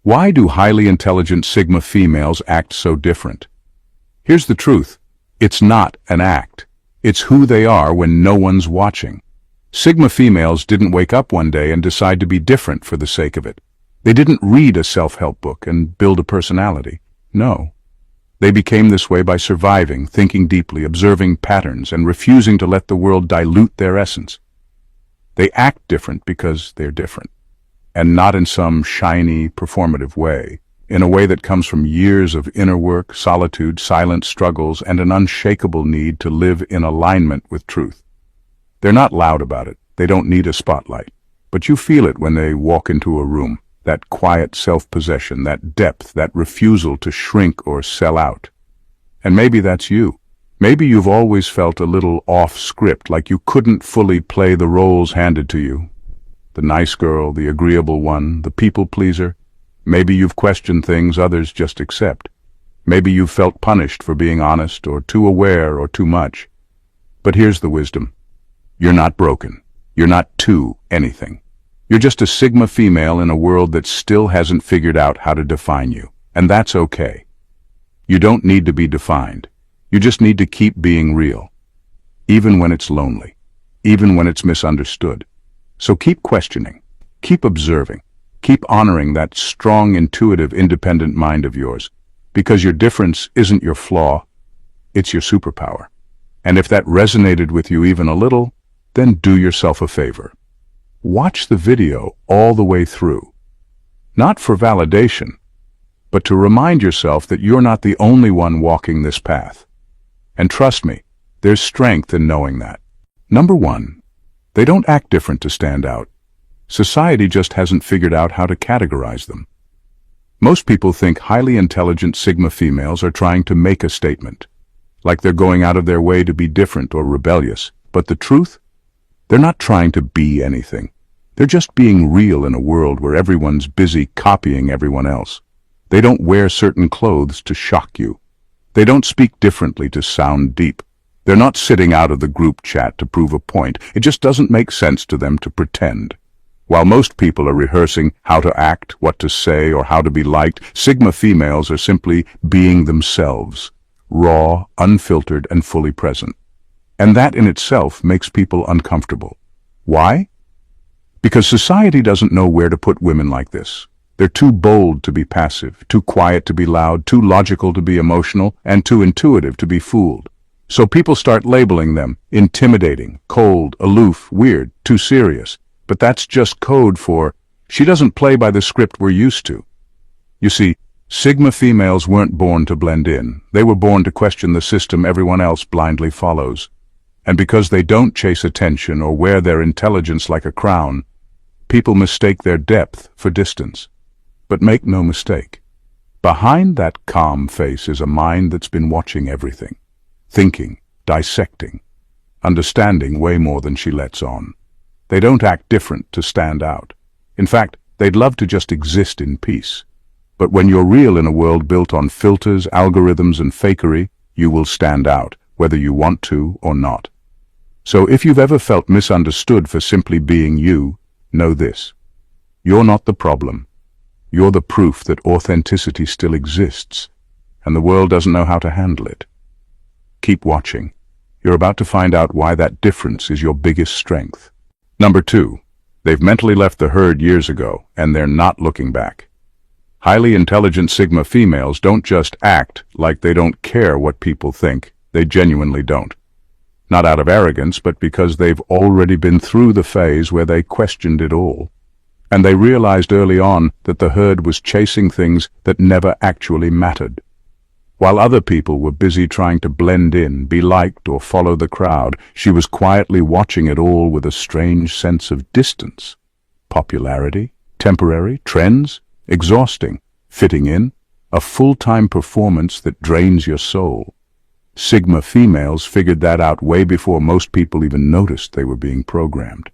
Why do highly intelligent Sigma females act so different? Here's the truth. It's not an act. It's who they are when no one's watching. Sigma females didn't wake up one day and decide to be different for the sake of it. They didn't read a self-help book and build a personality. No. They became this way by surviving, thinking deeply, observing patterns, and refusing to let the world dilute their essence. They act different because they're different, and not in some shiny, performative way, in a way that comes from years of inner work, solitude, silent struggles, and an unshakable need to live in alignment with truth. They're not loud about it. They don't need a spotlight. But you feel it when they walk into a room. That quiet self-possession, that depth, that refusal to shrink or sell out. And maybe that's you. Maybe you've always felt a little off-script, like you couldn't fully play the roles handed to you. The nice girl, the agreeable one, the people-pleaser. Maybe you've questioned things others just accept. Maybe you've felt punished for being honest, or too aware, or too much. But here's the wisdom. You're not broken. You're not too anything. You're just a Sigma female in a world that still hasn't figured out how to define you. And that's okay. You don't need to be defined. You just need to keep being real. Even when it's lonely. Even when it's misunderstood. So keep questioning. Keep observing. Keep honoring that strong, intuitive, independent mind of yours. Because your difference isn't your flaw. It's your superpower. And if that resonated with you even a little, then do yourself a favor. Watch the video all the way through. Not for validation, but to remind yourself that you're not the only one walking this path. And trust me, there's strength in knowing that. Number 1, they don't act different to stand out. Society just hasn't figured out how to categorize them. Most people think highly intelligent Sigma females are trying to make a statement, like they're going out of their way to be different or rebellious. But the truth? They're not trying to be anything. They're just being real in a world where everyone's busy copying everyone else. They don't wear certain clothes to shock you. They don't speak differently to sound deep. They're not sitting out of the group chat to prove a point. It just doesn't make sense to them to pretend. While most people are rehearsing how to act, what to say, or how to be liked, Sigma females are simply being themselves, raw, unfiltered, and fully present. And that in itself makes people uncomfortable. Why? Because society doesn't know where to put women like this. They're too bold to be passive, too quiet to be loud, too logical to be emotional, and too intuitive to be fooled. So people start labeling them intimidating, cold, aloof, weird, too serious. But that's just code for, she doesn't play by the script we're used to. You see, Sigma females weren't born to blend in. They were born to question the system everyone else blindly follows. And because they don't chase attention or wear their intelligence like a crown, people mistake their depth for distance. But make no mistake, behind that calm face is a mind that's been watching everything, thinking, dissecting, understanding way more than she lets on. They don't act different to stand out. In fact, they'd love to just exist in peace. But when you're real in a world built on filters, algorithms, and fakery, you will stand out, whether you want to or not. So if you've ever felt misunderstood for simply being you, know this. You're not the problem. You're the proof that authenticity still exists, and the world doesn't know how to handle it. Keep watching. You're about to find out why that difference is your biggest strength. Number 2, they've mentally left the herd years ago, and they're not looking back. Highly intelligent Sigma females don't just act like they don't care what people think. They genuinely don't. Not out of arrogance, but because they've already been through the phase where they questioned it all. And they realized early on that the herd was chasing things that never actually mattered. While other people were busy trying to blend in, be liked, or follow the crowd, she was quietly watching it all with a strange sense of distance. Popularity, temporary, trends, exhausting, fitting in, a full-time performance that drains your soul. Sigma females figured that out way before most people even noticed they were being programmed.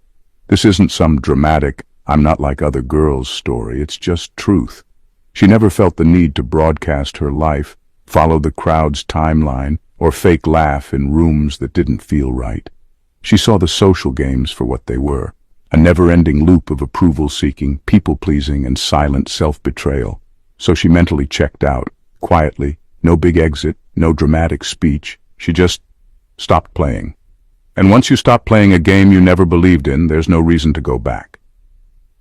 This isn't some dramatic, I'm not like other girls story, it's just truth. She never felt the need to broadcast her life, follow the crowd's timeline, or fake laugh in rooms that didn't feel right. She saw the social games for what they were, a never-ending loop of approval-seeking, people-pleasing, and silent self-betrayal. So she mentally checked out, quietly, no big exit, no dramatic speech. She just stopped playing. And once you stop playing a game you never believed in, there's no reason to go back.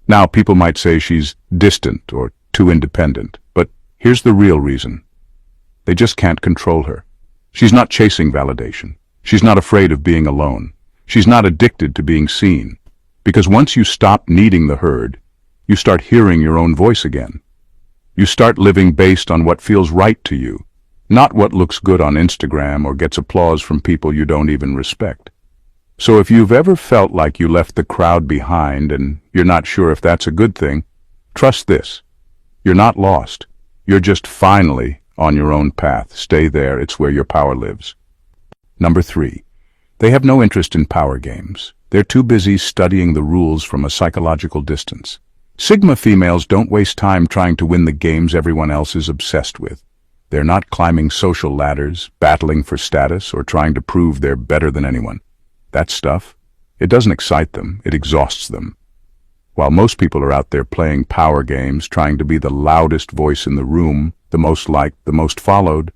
Now, people might say she's distant or too independent, but here's the real reason. They just can't control her. She's not chasing validation. She's not afraid of being alone. She's not addicted to being seen. Because once you stop needing the herd, you start hearing your own voice again. You start living based on what feels right to you, not what looks good on Instagram or gets applause from people you don't even respect. So if you've ever felt like you left the crowd behind and you're not sure if that's a good thing, trust this. You're not lost. You're just finally on your own path. Stay there. It's where your power lives. Number 3. They have no interest in power games. They're too busy studying the rules from a psychological distance. Sigma females don't waste time trying to win the games everyone else is obsessed with. They're not climbing social ladders, battling for status, or trying to prove they're better than anyone. That stuff, it doesn't excite them, it exhausts them. While most people are out there playing power games, trying to be the loudest voice in the room, the most liked, the most followed,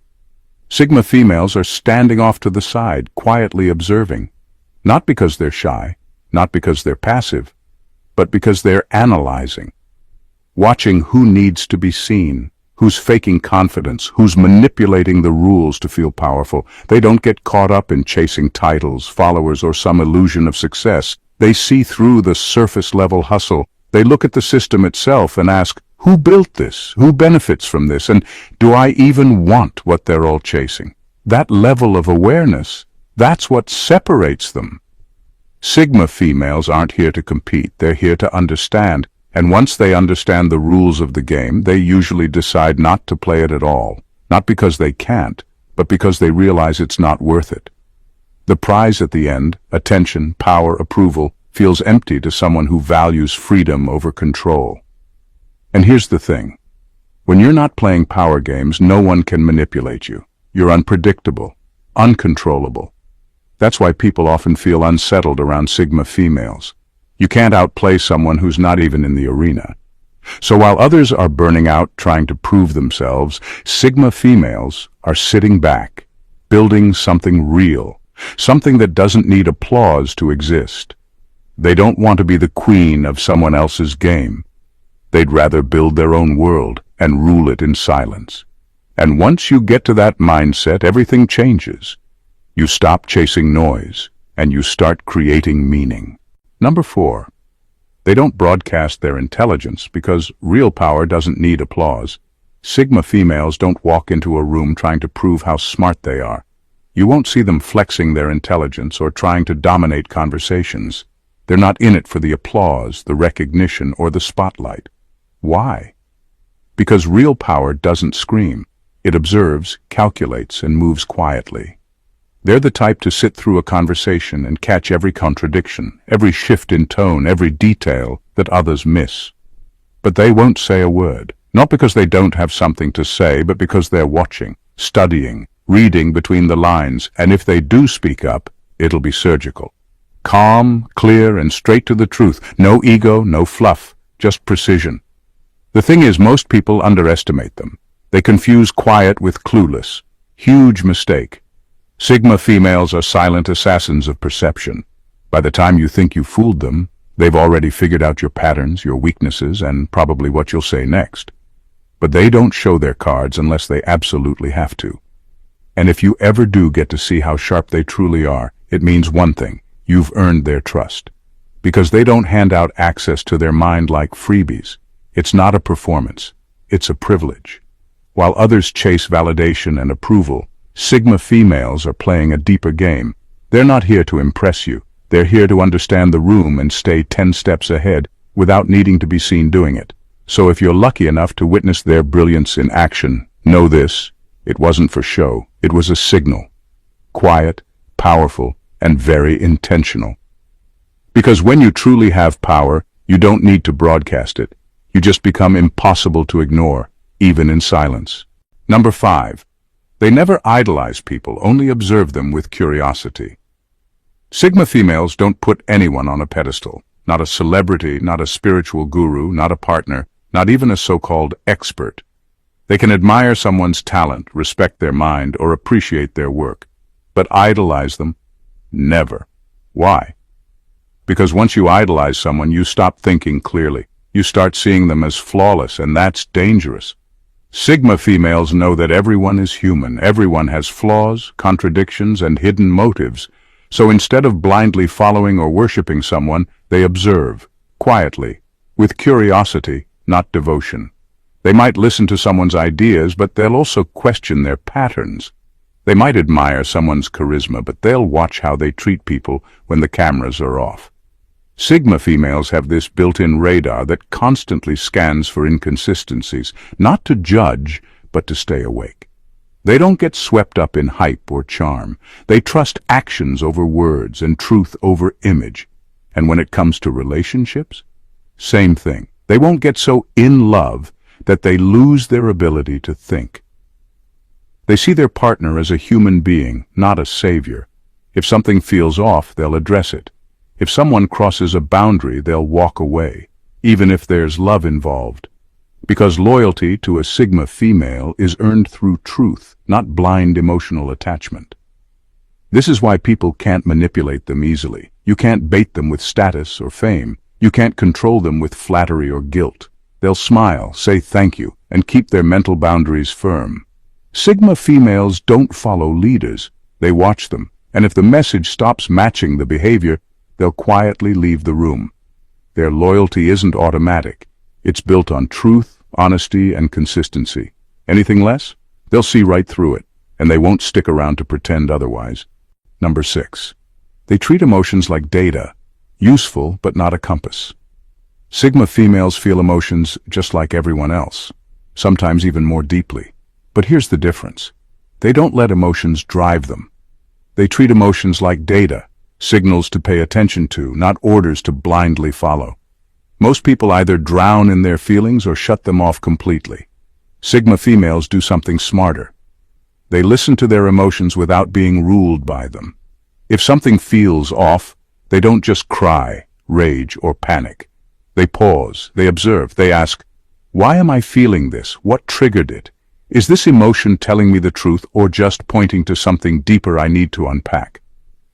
Sigma females are standing off to the side, quietly observing. Not because they're shy, not because they're passive, but because they're analyzing. Watching who needs to be seen, who's faking confidence, who's manipulating the rules to feel powerful. They don't get caught up in chasing titles, followers, or some illusion of success. They see through the surface-level hustle. They look at the system itself and ask, who built this? Who benefits from this? And do I even want what they're all chasing? That level of awareness, that's what separates them. Sigma females aren't here to compete. They're here to understand. And once they understand the rules of the game, they usually decide not to play it at all. Not because they can't, but because they realize it's not worth it. The prize at the end, attention, power, approval, feels empty to someone who values freedom over control. And here's the thing. When you're not playing power games, no one can manipulate you. You're unpredictable, uncontrollable. That's why people often feel unsettled around Sigma females. You can't outplay someone who's not even in the arena. So while others are burning out trying to prove themselves, Sigma females are sitting back, building something real, something that doesn't need applause to exist. They don't want to be the queen of someone else's game. They'd rather build their own world and rule it in silence. And once you get to that mindset, everything changes. You stop chasing noise, and you start creating meaning. Number 4. They don't broadcast their intelligence because real power doesn't need applause. Sigma females don't walk into a room trying to prove how smart they are. You won't see them flexing their intelligence or trying to dominate conversations. They're not in it for the applause, the recognition, or the spotlight. Why? Because real power doesn't scream. It observes, calculates, and moves quietly. They're the type to sit through a conversation and catch every contradiction, every shift in tone, every detail that others miss. But they won't say a word, not because they don't have something to say, but because they're watching, studying, reading between the lines, and if they do speak up, it'll be surgical. Calm, clear, and straight to the truth. No ego, no fluff, just precision. The thing is, most people underestimate them. They confuse quiet with clueless. Huge mistake. Sigma females are silent assassins of perception. By the time you think you fooled them, they've already figured out your patterns, your weaknesses, and probably what you'll say next. But they don't show their cards unless they absolutely have to. And if you ever do get to see how sharp they truly are, it means one thing: you've earned their trust. Because they don't hand out access to their mind like freebies. It's not a performance. It's a privilege. While others chase validation and approval, Sigma females are playing a deeper game. They're not here to impress you. They're here to understand the room and stay 10 steps ahead without needing to be seen doing it. So if you're lucky enough to witness their brilliance in action, know this: it wasn't for show. It was a signal. Quiet, powerful, and very intentional. Because when you truly have power, you don't need to broadcast it. You just become impossible to ignore, even in silence. Number 5. They never idolize people, only observe them with curiosity. Sigma females don't put anyone on a pedestal. not a celebrity, not a spiritual guru, not a partner, not even a so-called expert. They can admire someone's talent, respect their mind, or appreciate their work. But idolize them? Never. Why? Because once you idolize someone, you stop thinking clearly. You start seeing them as flawless, and that's dangerous. Sigma females know that everyone is human. Everyone has flaws, contradictions, and hidden motives. So instead of blindly following or worshiping someone, they observe, quietly, with curiosity, not devotion. They might listen to someone's ideas, but they'll also question their patterns. They might admire someone's charisma, but they'll watch how they treat people when the cameras are off. Sigma females have this built-in radar that constantly scans for inconsistencies, not to judge, but to stay awake. They don't get swept up in hype or charm. They trust actions over words and truth over image. And when it comes to relationships, same thing. They won't get so in love that they lose their ability to think. They see their partner as a human being, not a savior. If something feels off, they'll address it. If someone crosses a boundary, they'll walk away, even if there's love involved. Because loyalty to a Sigma female is earned through truth, not blind emotional attachment. This is why people can't manipulate them easily. You can't bait them with status or fame. You can't control them with flattery or guilt. They'll smile, say thank you, and keep their mental boundaries firm. Sigma females don't follow leaders. They watch them, and if the message stops matching the behavior, they'll quietly leave the room. Their loyalty isn't automatic. It's built on truth, honesty, and consistency. Anything less? They'll see right through it, and they won't stick around to pretend otherwise. Number 6. They treat emotions like data, useful but not a compass. Sigma females feel emotions just like everyone else, sometimes even more deeply. But here's the difference. They don't let emotions drive them. They treat emotions like data, signals to pay attention to, not orders to blindly follow. Most people either drown in their feelings or shut them off completely. Sigma females do something smarter. They listen to their emotions without being ruled by them. If something feels off, they don't just cry, rage, or panic. They pause, they observe, they ask, why am I feeling this? What triggered it? Is this emotion telling me the truth or just pointing to something deeper I need to unpack?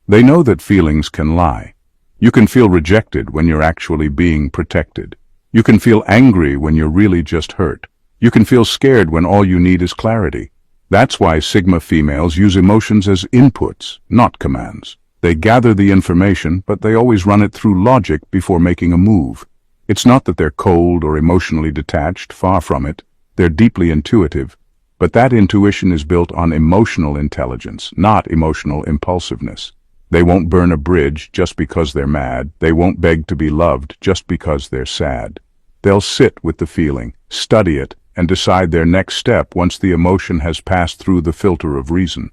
They know that feelings can lie. You can feel rejected when you're actually being protected. You can feel angry when you're really just hurt. You can feel scared when all you need is clarity. That's why Sigma females use emotions as inputs, not commands. They gather the information, but they always run it through logic before making a move. It's not that they're cold or emotionally detached, far from it. They're deeply intuitive, but that intuition is built on emotional intelligence, not emotional impulsiveness. They won't burn a bridge just because they're mad. They won't beg to be loved just because they're sad. They'll sit with the feeling, study it, and decide their next step once the emotion has passed through the filter of reason.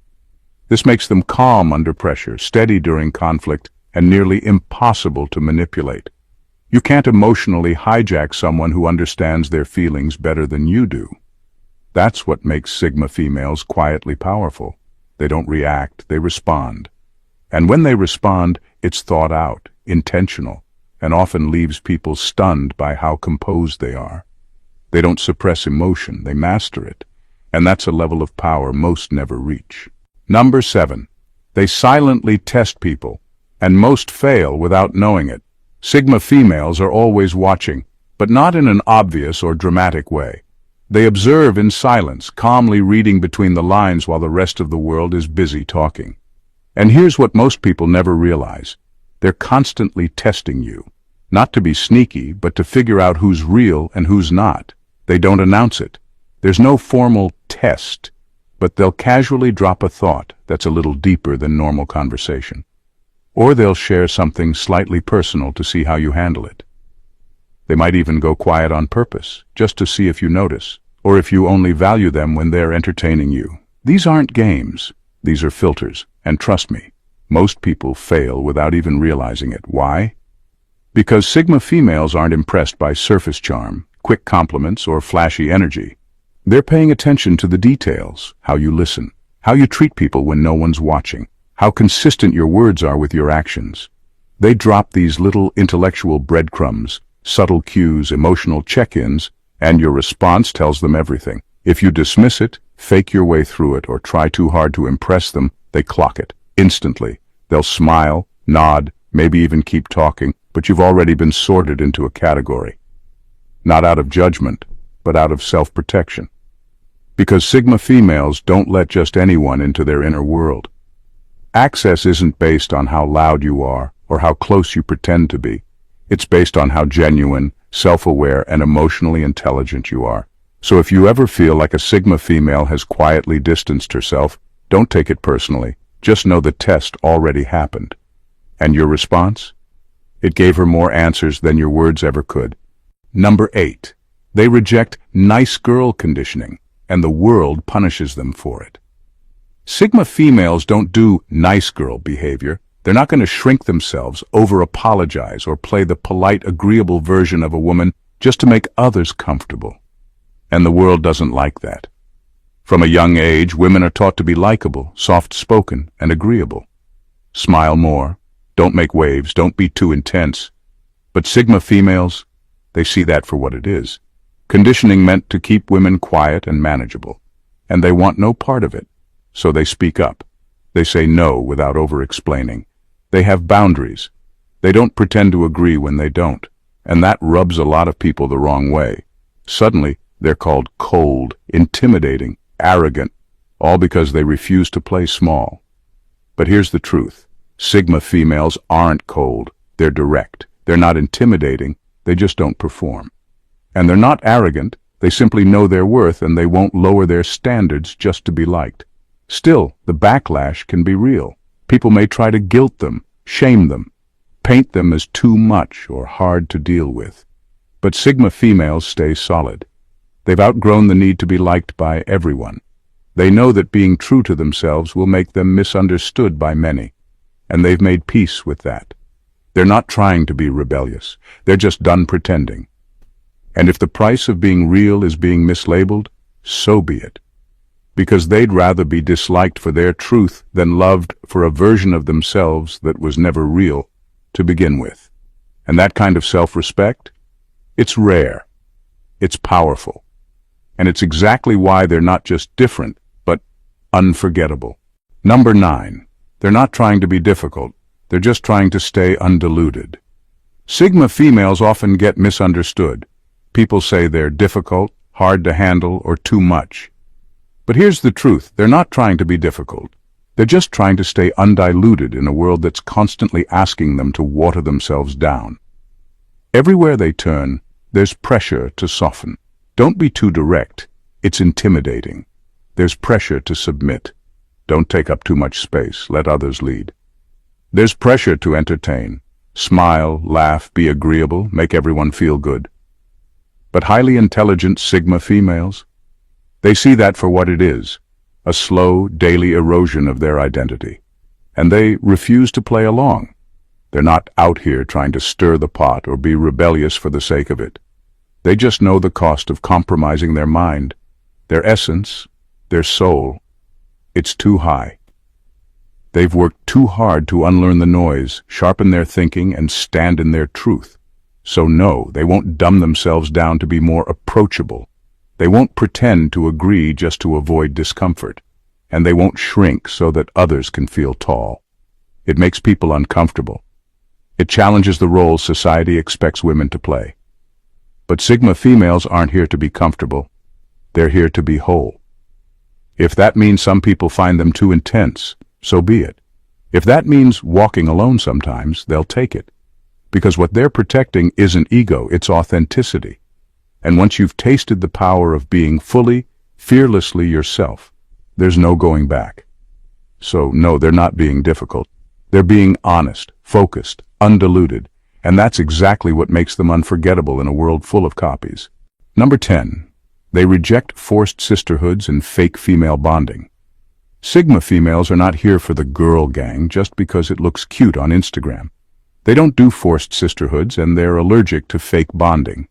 This makes them calm under pressure, steady during conflict, and nearly impossible to manipulate. You can't emotionally hijack someone who understands their feelings better than you do. That's what makes Sigma females quietly powerful. They don't react, they respond. And when they respond, it's thought out, intentional, and often leaves people stunned by how composed they are. They don't suppress emotion, they master it. And that's a level of power most never reach. Number 7. They silently test people, and most fail without knowing it. Sigma females are always watching, but not in an obvious or dramatic way. They observe in silence, calmly reading between the lines while the rest of the world is busy talking. And here's what most people never realize. They're constantly testing you. Not to be sneaky, but to figure out who's real and who's not. They don't announce it. There's no formal test, but they'll casually drop a thought that's a little deeper than normal conversation. Or they'll share something slightly personal to see how you handle it. They might even go quiet on purpose, just to see if you notice, or if you only value them when they're entertaining you. These aren't games. These are filters. And trust me, most people fail without even realizing it. Why? Because Sigma females aren't impressed by surface charm, quick compliments, or flashy energy. They're paying attention to the details, how you listen, how you treat people when no one's watching, how consistent your words are with your actions. They drop these little intellectual breadcrumbs, subtle cues, emotional check-ins, and your response tells them everything. If you dismiss it, fake your way through it, or try too hard to impress them, they clock it instantly. They'll smile, nod, maybe even keep talking, but you've already been sorted into a category. Not out of judgment, but out of self-protection. Because Sigma females don't let just anyone into their inner world. Access isn't based on how loud you are or how close you pretend to be. It's based on how genuine, self-aware, and emotionally intelligent you are. So if you ever feel like a Sigma female has quietly distanced herself, don't take it personally. Just know the test already happened. And your response? It gave her more answers than your words ever could. Number 8. They reject nice girl conditioning, and the world punishes them for it. Sigma females don't do nice girl behavior. They're not going to shrink themselves, over-apologize, or play the polite, agreeable version of a woman just to make others comfortable. And the world doesn't like that. From a young age, women are taught to be likable, soft-spoken, and agreeable. Smile more, don't make waves, don't be too intense. But Sigma females, they see that for what it is. Conditioning meant to keep women quiet and manageable. And they want no part of it. So they speak up. They say no without over-explaining. They have boundaries. They don't pretend to agree when they don't. And that rubs a lot of people the wrong way. Suddenly, they're called cold, intimidating, arrogant, all because they refuse to play small. But here's the truth. Sigma females aren't cold. They're direct. They're not intimidating. They just don't perform. And they're not arrogant. They simply know their worth, and they won't lower their standards just to be liked. Still, the backlash can be real. People may try to guilt them, shame them, paint them as too much or hard to deal with. But Sigma females stay solid. They've outgrown the need to be liked by everyone. They know that being true to themselves will make them misunderstood by many, and they've made peace with that. They're not trying to be rebellious. They're just done pretending. And if the price of being real is being mislabeled, so be it. Because they'd rather be disliked for their truth than loved for a version of themselves that was never real to begin with. And that kind of self-respect, it's rare, it's powerful, and it's exactly why they're not just different, but unforgettable. Number 9, they're not trying to be difficult, they're just trying to stay undiluted. Sigma females often get misunderstood. People say they're difficult, hard to handle, or too much. But here's the truth, they're not trying to be difficult. They're just trying to stay undiluted in a world that's constantly asking them to water themselves down. Everywhere they turn, there's pressure to soften. Don't be too direct, it's intimidating. There's pressure to submit. Don't take up too much space, let others lead. There's pressure to entertain. Smile, laugh, be agreeable, make everyone feel good. But highly intelligent Sigma females, they see that for what it is, a slow, daily erosion of their identity. And they refuse to play along. They're not out here trying to stir the pot or be rebellious for the sake of it. They just know the cost of compromising their mind, their essence, their soul. It's too high. They've worked too hard to unlearn the noise, sharpen their thinking, and stand in their truth. So no, they won't dumb themselves down to be more approachable. They won't pretend to agree just to avoid discomfort, and they won't shrink so that others can feel tall. It makes people uncomfortable. It challenges the roles society expects women to play. But Sigma females aren't here to be comfortable. They're here to be whole. If that means some people find them too intense, so be it. If that means walking alone sometimes, they'll take it. Because what they're protecting isn't ego, it's authenticity. And once you've tasted the power of being fully, fearlessly yourself, there's no going back. So no, they're not being difficult. They're being honest, focused, undiluted, and that's exactly what makes them unforgettable in a world full of copies. Number 10. They reject forced sisterhoods and fake female bonding. Sigma females are not here for the girl gang just because it looks cute on Instagram. They don't do forced sisterhoods, and they're allergic to fake bonding.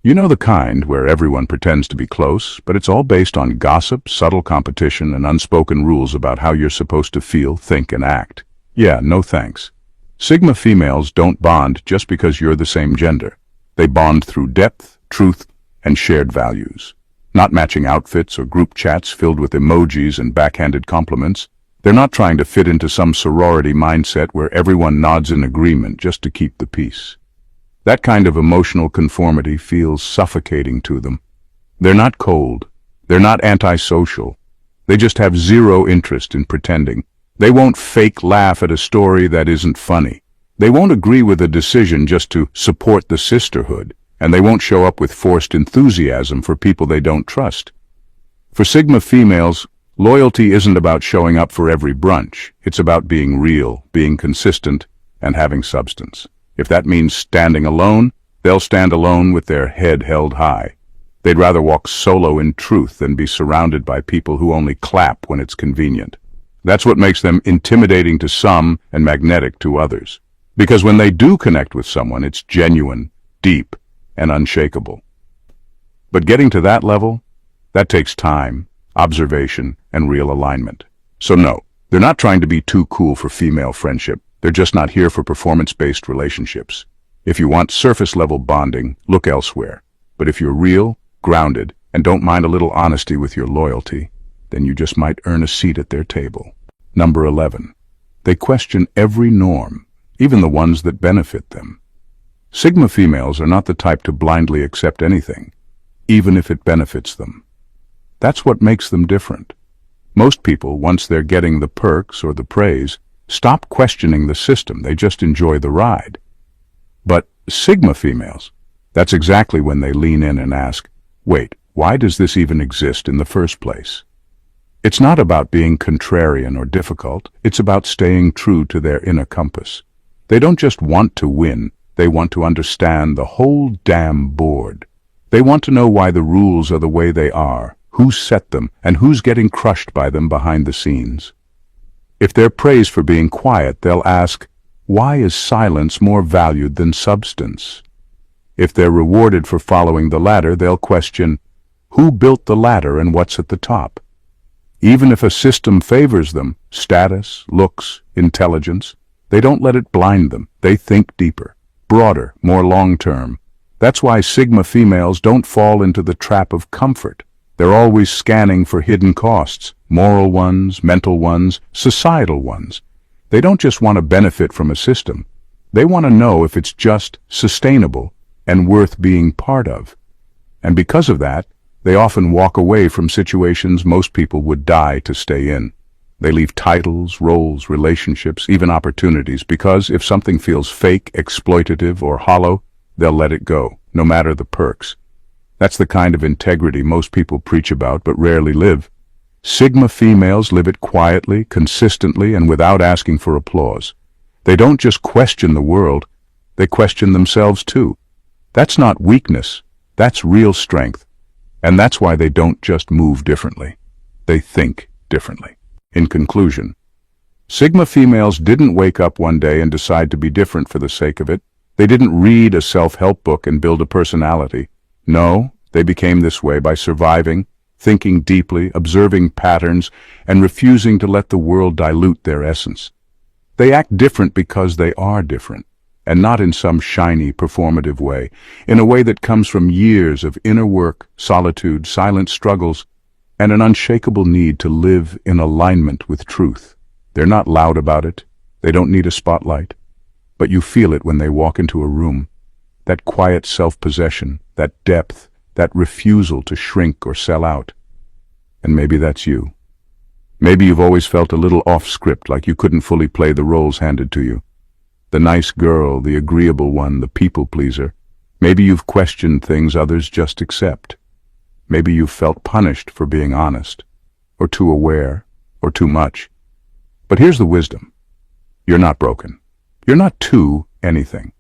You know the kind where everyone pretends to be close, but it's all based on gossip, subtle competition, and unspoken rules about how you're supposed to feel, think, and act. Yeah, no thanks. Sigma females don't bond just because you're the same gender. They bond through depth, truth, and shared values. Not matching outfits or group chats filled with emojis and backhanded compliments. They're not trying to fit into some sorority mindset where everyone nods in agreement just to keep the peace. That kind of emotional conformity feels suffocating to them. They're not cold. They're not antisocial. They just have zero interest in pretending. They won't fake laugh at a story that isn't funny. They won't agree with a decision just to support the sisterhood, and they won't show up with forced enthusiasm for people they don't trust. For Sigma females, loyalty isn't about showing up for every brunch. It's about being real, being consistent, and having substance. If that means standing alone, they'll stand alone with their head held high. They'd rather walk solo in truth than be surrounded by people who only clap when it's convenient. That's what makes them intimidating to some and magnetic to others. Because when they do connect with someone, it's genuine, deep, and unshakable. But getting to that level, that takes time, observation, and real alignment. So no, they're not trying to be too cool for female friendship. They're just not here for performance-based relationships. If you want surface-level bonding, look elsewhere. But if you're real, grounded, and don't mind a little honesty with your loyalty, then you just might earn a seat at their table. Number 11. They question every norm, even the ones that benefit them. Sigma females are not the type to blindly accept anything, even if it benefits them. That's what makes them different. Most people, once they're getting the perks or the praise, stop questioning the system. They just enjoy the ride. But Sigma females, that's exactly when they lean in and ask, wait, why does this even exist in the first place? It's not about being contrarian or difficult. It's about staying true to their inner compass. They don't just want to win. They want to understand the whole damn board. They want to know why the rules are the way they are, who set them, and who's getting crushed by them behind the scenes. If they're praised for being quiet, they'll ask, why is silence more valued than substance? If they're rewarded for following the ladder, they'll question, who built the ladder and what's at the top? Even if a system favors them, status, looks, intelligence, they don't let it blind them. They think deeper, broader, more long-term. That's why Sigma females don't fall into the trap of comfort. They're always scanning for hidden costs, moral ones, mental ones, societal ones. They don't just want to benefit from a system. They want to know if it's just, sustainable, and worth being part of. And because of that, they often walk away from situations most people would die to stay in. They leave titles, roles, relationships, even opportunities, because if something feels fake, exploitative, or hollow, they'll let it go, no matter the perks. That's the kind of integrity most people preach about but rarely live. Sigma females live it quietly, consistently, and without asking for applause. They don't just question the world, they question themselves too. That's not weakness, that's real strength. And that's why they don't just move differently. They think differently. In conclusion, Sigma females didn't wake up one day and decide to be different for the sake of it. They didn't read a self-help book and build a personality. No, they became this way by surviving, thinking deeply, observing patterns, and refusing to let the world dilute their essence. They act different because they are different, and not in some shiny, performative way, in a way that comes from years of inner work, solitude, silent struggles, and an unshakable need to live in alignment with truth. They're not loud about it. They don't need a spotlight. But you feel it when they walk into a room. That quiet self-possession, that depth, that refusal to shrink or sell out. And maybe that's you. Maybe you've always felt a little off-script, like you couldn't fully play the roles handed to you. The nice girl, the agreeable one, the people-pleaser. Maybe you've questioned things others just accept. Maybe you've felt punished for being honest, or too aware, or too much. But here's the wisdom. You're not broken. You're not too anything.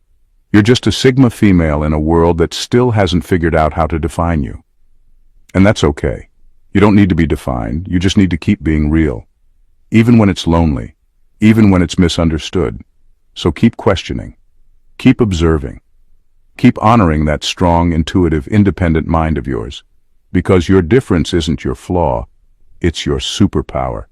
You're just a Sigma female in a world that still hasn't figured out how to define you. And that's okay. You don't need to be defined. You just need to keep being real. Even when it's lonely. Even when it's misunderstood. So keep questioning. Keep observing. Keep honoring that strong, intuitive, independent mind of yours. Because your difference isn't your flaw. It's your superpower.